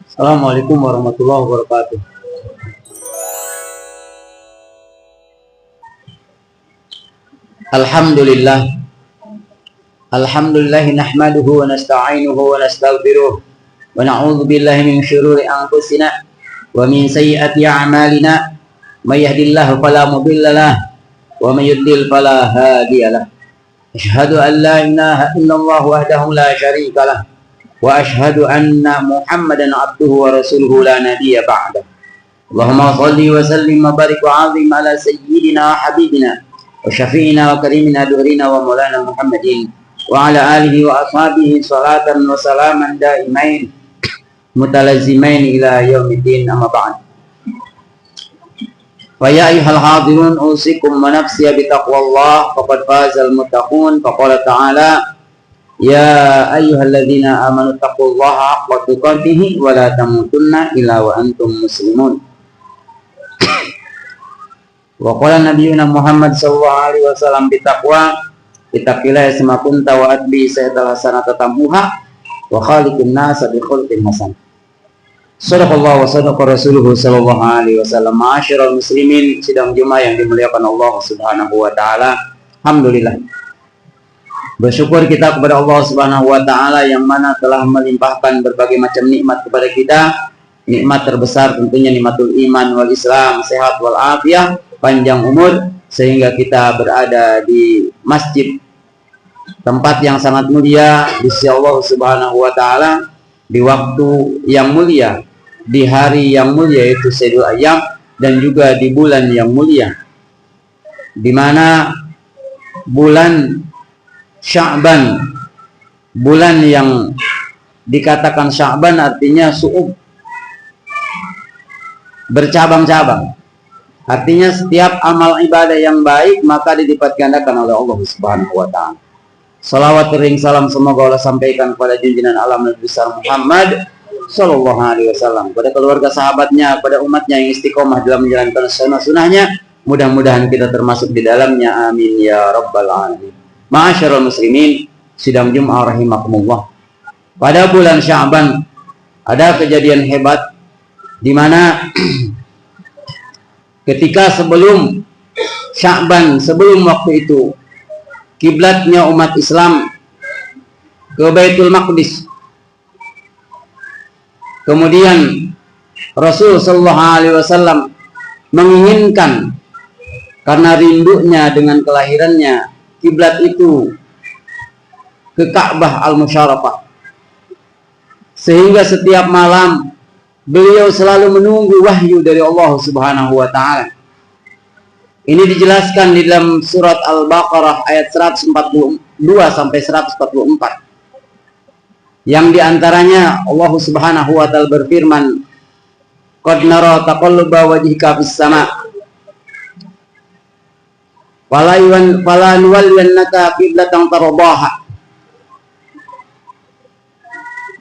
Assalamualaikum warahmatullahi wabarakatuh. Alhamdulillah. Alhamdulillah nahmaduhu wa nasta'inuhu wa nastaghfiruh wa na'udzu billahi min syururi anfusina wa min sayyiati a'malina. May yahdihillahu fala mudilla lahu wa may yudlil fala hadiya lahu. Asyhadu an la ilaha illallah wahdahu la syarika lahu wa asyhadu anna Muhammadan abduhu wa rasuluhu la nabiyya ba'da. Allahumma shalli wa sallim wa barik wa 'azim ala sayyidina wa habibina wa syafi'ina wa karimina durina wa maulana Muhammadin wa ala alihi wa ashabihi salatan wa salaman daimain mutalazimain ila yaumiddin, amma ba'd. Wa ya ayyuhal hadirun usikum wa nafsi bi taqwallah faqad fazal muttaqun. Faqala ta'ala ya ayyuhalladzina amanu taqullaha haqqa tuqatih wa la tamutunna illa wa antum muslimun. Wa qala nabiyuna Muhammad sallallahu alaihi wasallam bitaqwa ittaqillaha yasma kunta wa atbi sayyidatal hasanata tamuha wa khaliqun nas bi khulqin hasan. Sadaqallahu wa sadaqa rasuluhu sallallahu alaihi wasallam. Ma'asyiral muslimin, sidang Jumat yang dimuliakan Allah Subhanahu wa taala. Alhamdulillah. Bersyukur kita kepada Allah Subhanahu wa taala yang mana telah melimpahkan berbagai macam nikmat kepada kita. Nikmat terbesar tentunya nikmatul iman wal Islam, sehat wal afiyah, panjang umur, sehingga kita berada di masjid, tempat yang sangat mulia di sisi Allah Subhanahu wa taala, di waktu yang mulia, di hari yang mulia yaitu Sayyidul Ayyam, dan juga di bulan yang mulia, di mana bulan Sya'ban, bulan yang dikatakan Sya'ban artinya su'ub, bercabang-cabang. Artinya setiap amal ibadah yang baik maka dilipat gandakan oleh Allah Subhanahu wa taala. Salawat ring salam semoga Allah sampaikan kepada junjungan alam Nabi besar Muhammad sallallahu alaihi wasallam, kepada keluarga sahabatnya, kepada umatnya yang istiqomah dalam menjalankan sunnah-sunnahnya. Mudah-mudahan kita termasuk di dalamnya, amin ya rabbal alamin. Ma'asyiral muslimin, sidang Jumat rahimakumullah. Pada bulan Sya'ban ada kejadian hebat di mana ketika sebelum Sya'ban, sebelum waktu itu, kiblatnya umat Islam ke Baitul Maqdis. Kemudian Rasul sallallahu alaihi wasallam menginginkan, karena rindunya dengan kelahirannya, kiblat itu ke Ka'bah Al-Musyarrafah. Sehingga setiap malam beliau selalu menunggu wahyu dari Allah Subhanahu wa taala. Ini dijelaskan di dalam surat Al-Baqarah ayat 142 sampai 144. Yang diantaranya Allah Subhanahu wa taala berfirman, "Qad nara taqalluba wajhika fis sama' fala nuwalliyannaka qiblatan tardaha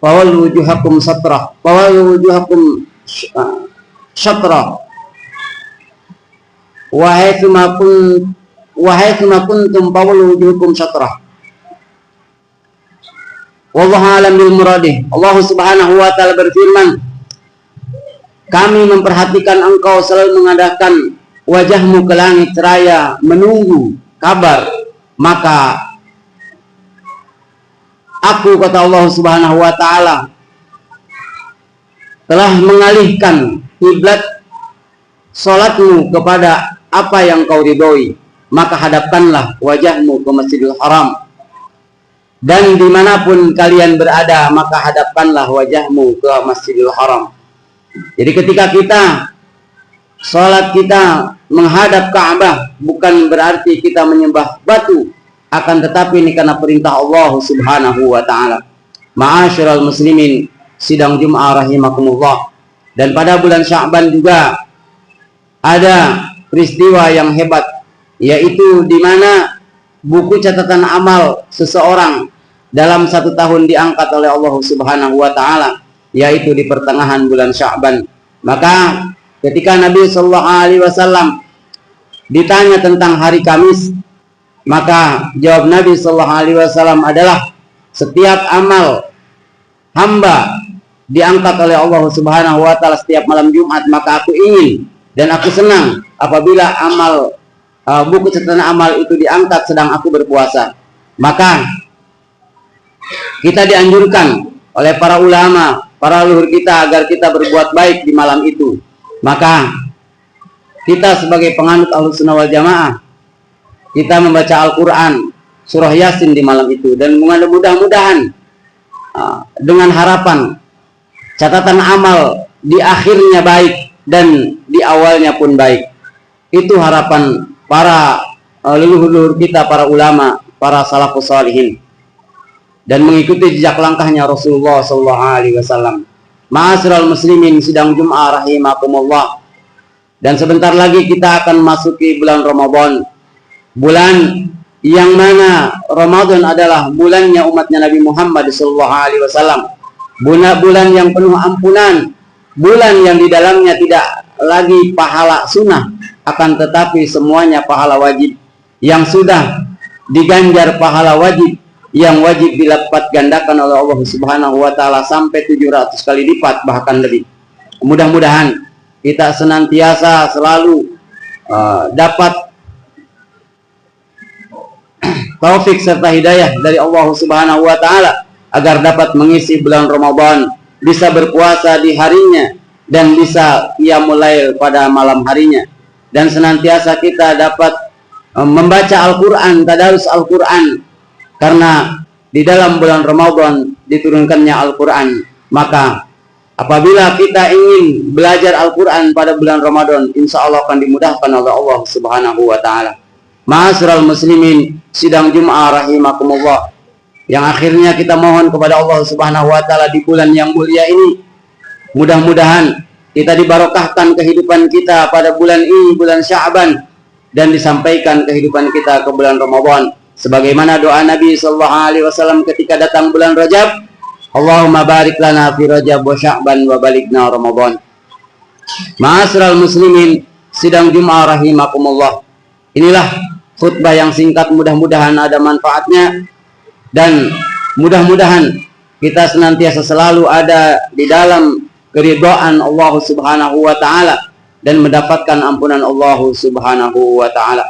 fawallu wujuhakum satrah fawallu wujuhakum syatra wa haitsuma kuntum fawallu wujuhakum satrah wallahu a'lam bil muradih." Allah Subhanahu wa taala berfirman, kami memperhatikan engkau selalu mengadahkan wajahmu ke langit seraya menunggu kabar, maka aku, kata Allah Subhanahu wa taala, telah mengalihkan kiblat salatmu kepada apa yang kau ridhoi, maka hadapkanlah wajahmu ke Masjidil Haram, dan dimanapun kalian berada maka hadapkanlah wajahmu ke Masjidil Haram. Jadi ketika kita salat kita menghadap Ka'bah bukan berarti kita menyembah batu, akan tetapi ini karena perintah Allah Subhanahu wa taala. Ma'asyiral muslimin, sidang Jumat rahimakumullah. Dan pada bulan Sya'ban juga ada peristiwa yang hebat, yaitu di mana buku catatan amal seseorang dalam satu tahun diangkat oleh Allah Subhanahu wa taala, yaitu di pertengahan bulan Sya'ban. Maka ketika Nabi sallallahu alaihi wasallam ditanya tentang hari Kamis, maka jawab Nabi sallallahu alaihi wasallam adalah setiap amal hamba diangkat oleh Allah Subhanahu wa taala setiap malam Jumat, maka aku ingin dan aku senang apabila amal buku catatan amal itu diangkat sedang aku berpuasa. Maka kita dianjurkan oleh para ulama, para leluhur kita agar kita berbuat baik di malam itu. Maka kita sebagai penganut Ahlussunnah wal Jamaah, kita membaca Al-Quran surah Yasin di malam itu, dan mudah-mudahan dengan harapan catatan amal di akhirnya baik dan di awalnya pun baik. Itu harapan para leluhur kita, para ulama, para salafus shalihin, dan mengikuti jejak langkahnya Rasulullah SAW. Ma'asyiral muslimin, sidang Jum'ah rahimakumullah. Dan sebentar lagi kita akan masuki bulan Ramadan, bulan yang mana Ramadan adalah bulannya umatnya Nabi Muhammad SAW. Bulan yang penuh ampunan, bulan yang di dalamnya tidak lagi pahala sunnah, akan tetapi semuanya pahala wajib, yang sudah diganjar pahala wajib, yang wajib dilipat gandakan oleh Allah Subhanahu wa taala sampai 700 kali lipat bahkan lebih. Mudah-mudahan kita senantiasa selalu dapat taufik serta hidayah dari Allah Subhanahu wa taala agar dapat mengisi bulan Ramadan, bisa berpuasa di harinya dan bisa qiyamul lail pada malam harinya, dan senantiasa kita dapat membaca Al-Qur'an, tadarus Al-Qur'an, karena di dalam bulan Ramadan diturunkannya Al-Qur'an. Maka apabila kita ingin belajar Al-Quran pada bulan Ramadan, insya Allah akan dimudahkan oleh Allah Subhanahu wa ta'ala. Ma'asyiral muslimin, sidang Jum'ah rahimakumullah, yang akhirnya kita mohon kepada Allah Subhanahu wa ta'ala di bulan yang mulia ini, mudah-mudahan kita dibarokahkan kehidupan kita pada bulan ini, bulan Sya'ban, dan disampaikan kehidupan kita ke bulan Ramadan sebagaimana doa Nabi SAW ketika datang bulan Rajab, Allahumma barik lana fi Rajab wa Sya'ban wa balikna Ramadan. Ma'asyiral muslimin, sidang Jum'ah rahimakumullah, inilah khutbah yang singkat, mudah-mudahan ada manfaatnya, dan mudah-mudahan kita senantiasa selalu ada di dalam keridhaan Allah Subhanahu wa ta'ala dan mendapatkan ampunan Allah Subhanahu wa ta'ala.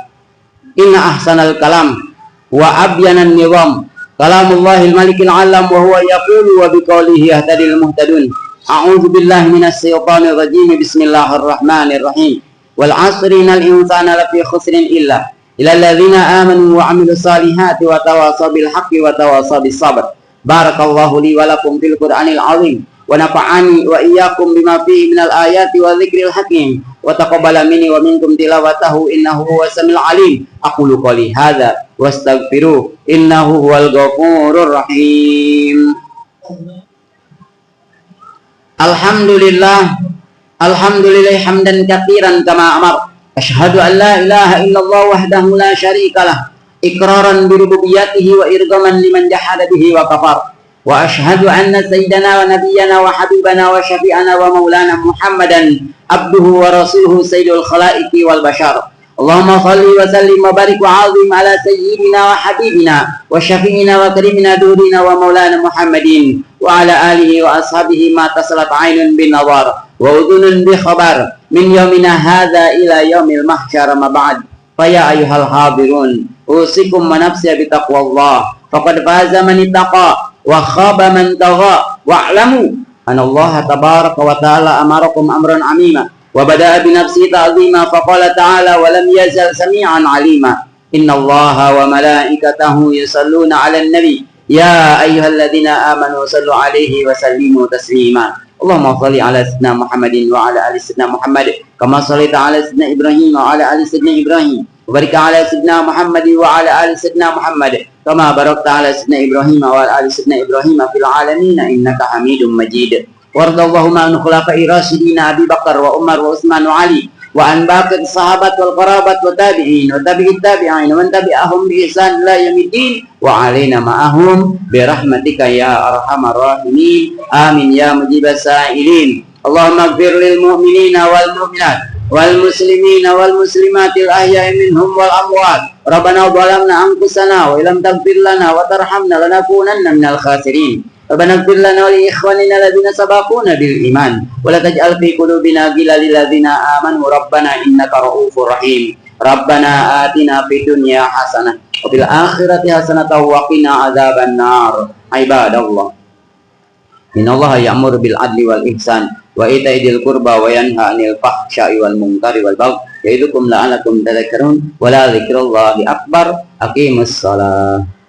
Inna ahsanal kalam wa abyanan nizam kalamullahil malikil alam, wa huwa yaqulu wa biqaulihi yahtadil muhtadun. A'udzu billahi minas syaitonir rajim. Bismillahirrahmanirrahim. Wal 'asri innal insana lafi khusrin illa alladzina amanu wa 'amilus salihati wa tawasaw bil haqqi wa tawasaw bis sabr. Barakallahu li wa lakum fil Qur'anil 'azim wa nafa'ani wa iyyakum bima fihi minal ayati wa dzikril hakim wa taqabbala minni wa minkum tilawatahu innahu huwas samiul 'alim. Aqulu qouli hadza wastaghfiru innahu huwal ghafurur rahim. Alhamdulillah hamdan katsiran kama amar. Asyhadu an la ilaha illallah wahdahu la syarikalah iqraran bi rububiyyatihi wa irghaman liman jahada bihi wa kafar. Wa asyhadu anna sayyidana wa nabiyyana wa habibana wa syafi'ana wa maulana Muhammadan abduhu wa rasuluhu sayyidul khalaiqi wal bashar. Allahumma salli wa sallim wa barik wa azim ala sayyidina wa habibina wa syafi'ina wa karimina durina wa maulana Muhammadin wa ala alihi wa ashabihi ma tasalat aynun bin nawar wa udhunun bi khabar min yaumina hadza ila yaumil mahsyar ma ba'd. Fa ya ayyuhal hadirun, usikum wa nafsi bi taqwallah, faqad faza man ittaqa wa khaba man tagha, wa'lamu anna Allah tabaraka wa ta'ala amarakum amran amima wa bada'a bi nafsi ta'zima, faqala ta'ala wa lam yazal sami'an 'alima. Inna Allaha wa malaikatahu yusalluna 'alan nabi ya ayyuhalladzina amanu sallu 'alaihi wa sallimu taslima. Allahumma shalli 'ala sayyidina Muhammadin wa 'ala ali sayyidina Muhammad kama shallaita 'ala sayyidina Ibrahim wa 'ala ali sayyidina Ibrahim wa barik 'ala sayyidina Muhammadin wa 'ala ali sayyidina Muhammad kama barakta 'ala sayyidina Ibrahim wa 'ala ali sayyidina Ibrahim fil 'alamin innaka Hamidum Majid. Wardallahumma an khulafa'i rasyidin Abi Bakar wa Umar wa Utsman wa Ali wa an baqi sahabat wal qarabat wa tabi'in wa tabi'it tabi'in wa man tabi'ahum bi ihsan ila yaumiddin wa alaina ma'ahum bi rahmatika ya arhamar rahimin. Amin ya mujibas sa'ilin. Allahumma ighfir lil mu'minina wal mu'minat wal muslimina wal muslimatil ahya'i minhum wal amwat. Rabbana zalamna anfusana wa illam taghfir lana wa tarhamna lanakunanna minal khasirin. ربنا اغفر لنا ولإخواننا الذين سبقونا بالإيمان ولا تجعل في قلوبنا غلا للذين آمنوا ربنا إنك رؤوف رحيم ربنا آتنا في الدنيا حسنة وفي الآخرة حسنة وقنا عذاب النار عباد الله إن الله يأمر بالعدل والإحسان وإيتاء ذي القربى وينهى عن الفحشاء والمنكر والبغي يعظكم لعلكم تذكرون ولذكر الله أكبر أقيموا الصلاة